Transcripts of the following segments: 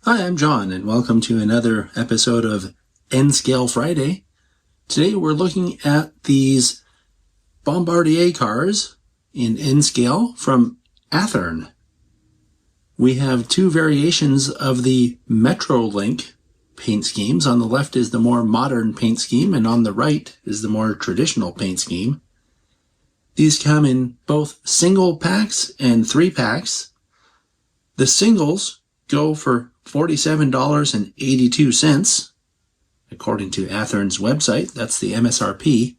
Hi, I'm John, and welcome to another episode of N-Scale Friday. Today we're looking at these Bombardier cars in N-Scale from Athearn. We have two variations of the Metrolink paint schemes. On the left is the more modern paint scheme, and on the right is the more traditional paint scheme. These come in both single packs and 3-packs. The singles go for $47.82, according to Athearn's website. That's the MSRP.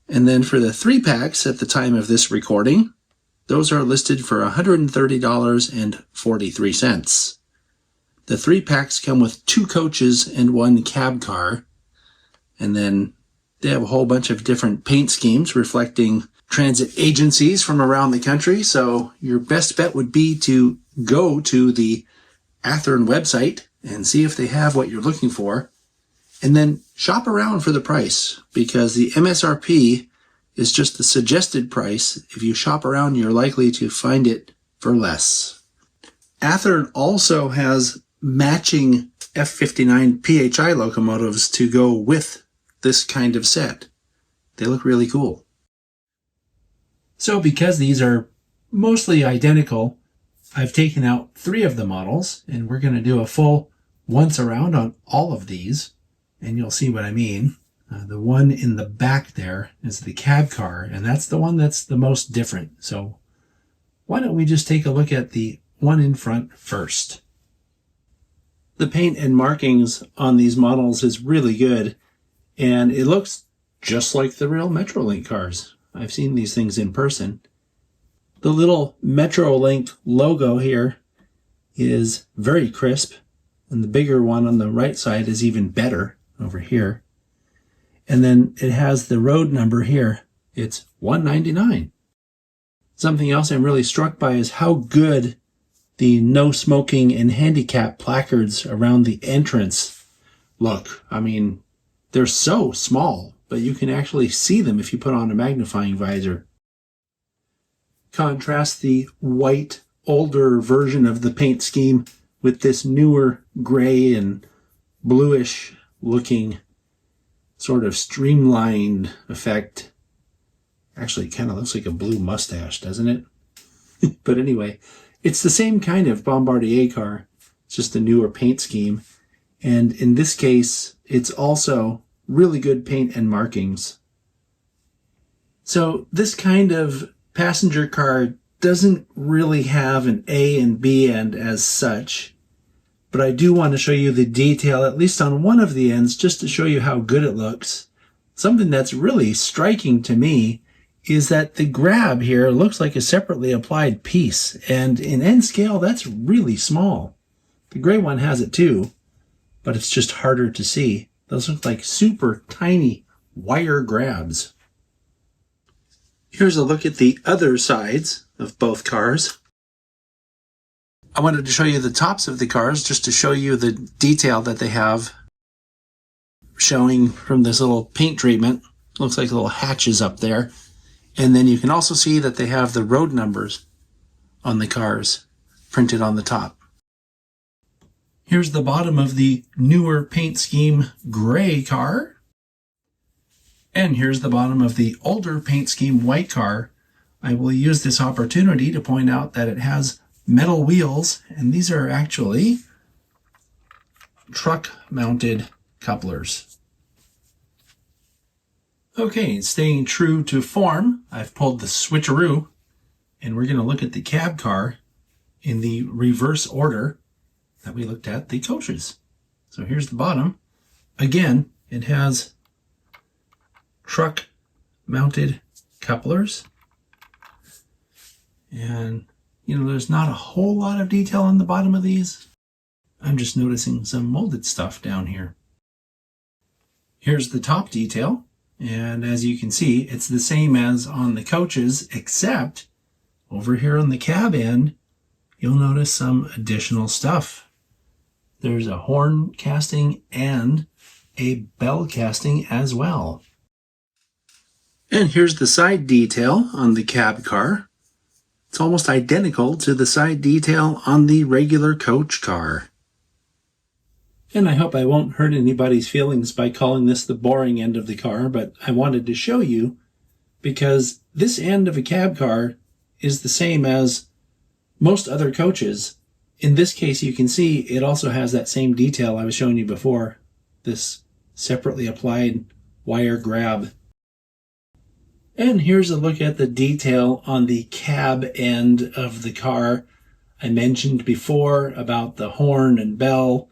And then for the 3-packs at the time of this recording, those are listed for $130.43. The 3-packs come with 2 coaches and 1 cab car. And then they have a whole bunch of different paint schemes reflecting transit agencies from around the country. So your best bet would be to go to the Athearn website and see if they have what you're looking for, and then shop around for the price, because the MSRP is just the suggested price. If you shop around, you're likely to find it for less. Athearn also has matching F59 PHI locomotives to go with this kind of set. They look really cool. So because these are mostly identical, I've taken out 3 of the models, and we're going to do a full once around on all of these, and you'll see what I mean. The one in the back there is the cab car, and that's the one that's the most different. So why don't we just take a look at the one in front first. The paint and markings on these models is really good, and it looks just like the real Metrolink cars. I've seen these things in person. The little Metrolink logo here is very crisp, and the bigger one on the right side is even better over here. And then it has the road number here. It's 199. Something else I'm really struck by is how good the no smoking and handicap placards around the entrance look. I mean, they're so small, but you can actually see them if you put on a magnifying visor. Contrast the white, older version of the paint scheme with this newer gray and bluish looking sort of streamlined effect. Actually, it kind of looks like a blue mustache, doesn't it? But anyway, it's the same kind of Bombardier car. It's just a newer paint scheme. And in this case, it's also really good paint and markings. So this kind of passenger car doesn't really have an A and B end as such, but I do want to show you the detail, at least on one of the ends, just to show you how good it looks. Something that's really striking to me is that the grab here looks like a separately applied piece, and in N-Scale, that's really small. The gray one has it too, but it's just harder to see. Those look like super tiny wire grabs. Here's a look at the other sides of both cars. I wanted to show you the tops of the cars just to show you the detail that they have showing from this little paint treatment. Looks like little hatches up there. And then you can also see that they have the road numbers on the cars printed on the top. Here's the bottom of the newer paint scheme gray car. And here's the bottom of the older paint scheme white car. I will use this opportunity to point out that it has metal wheels, and these are actually truck-mounted couplers. Okay, staying true to form, I've pulled the switcheroo, and we're going to look at the cab car in the reverse order that we looked at the coaches. So here's the bottom. Again, it has truck-mounted couplers. And, there's not a whole lot of detail on the bottom of these. I'm just noticing some molded stuff down here. Here's the top detail. And as you can see, it's the same as on the coaches, except over here on the cab end, you'll notice some additional stuff. There's a horn casting and a bell casting as well. And here's the side detail on the cab car. It's almost identical to the side detail on the regular coach car. And I hope I won't hurt anybody's feelings by calling this the boring end of the car, but I wanted to show you because this end of a cab car is the same as most other coaches. In this case, you can see it also has that same detail I was showing you before, this separately applied wire grab. And here's a look at the detail on the cab end of the car. I mentioned before about the horn and bell,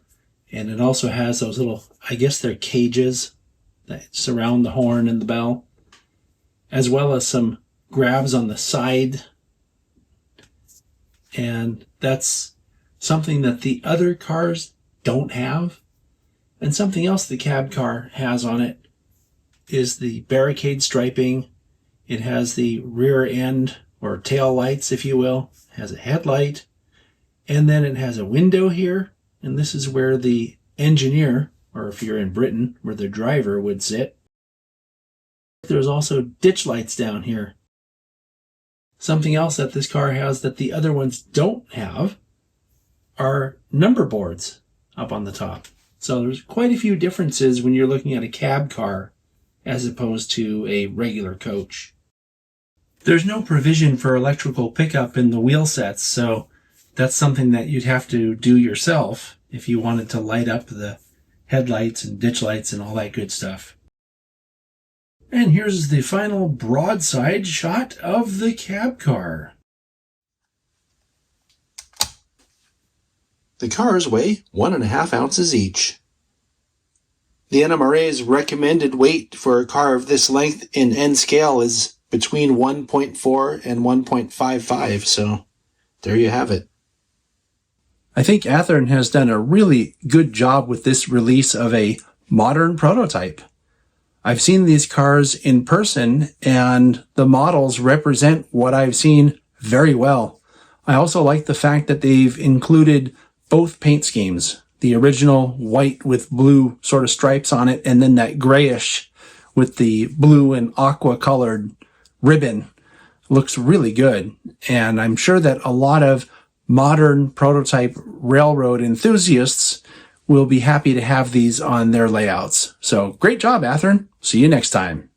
and it also has those little, I guess they're cages that surround the horn and the bell, as well as some grabs on the side. And that's something that the other cars don't have. And something else the cab car has on it is the barricade striping. It has the rear end or tail lights, if you will. It has a headlight. And then it has a window here. And this is where the engineer, or if you're in Britain, where the driver would sit. There's also ditch lights down here. Something else that this car has that the other ones don't have are number boards up on the top. So there's quite a few differences when you're looking at a cab car as opposed to a regular coach. There's no provision for electrical pickup in the wheel sets, so that's something that you'd have to do yourself if you wanted to light up the headlights and ditch lights and all that good stuff. And here's the final broadside shot of the cab car. The cars weigh 1.5 ounces each. The NMRA's recommended weight for a car of this length in N scale is between 1.4 and 1.55, so there you have it. I think Athearn has done a really good job with this release of a modern prototype. I've seen these cars in person, and the models represent what I've seen very well. I also like the fact that they've included both paint schemes, the original white with blue sort of stripes on it, and then that grayish with the blue and aqua colored ribbon. Looks really good. And I'm sure that a lot of modern prototype railroad enthusiasts will be happy to have these on their layouts. So great job, Athearn. See you next time.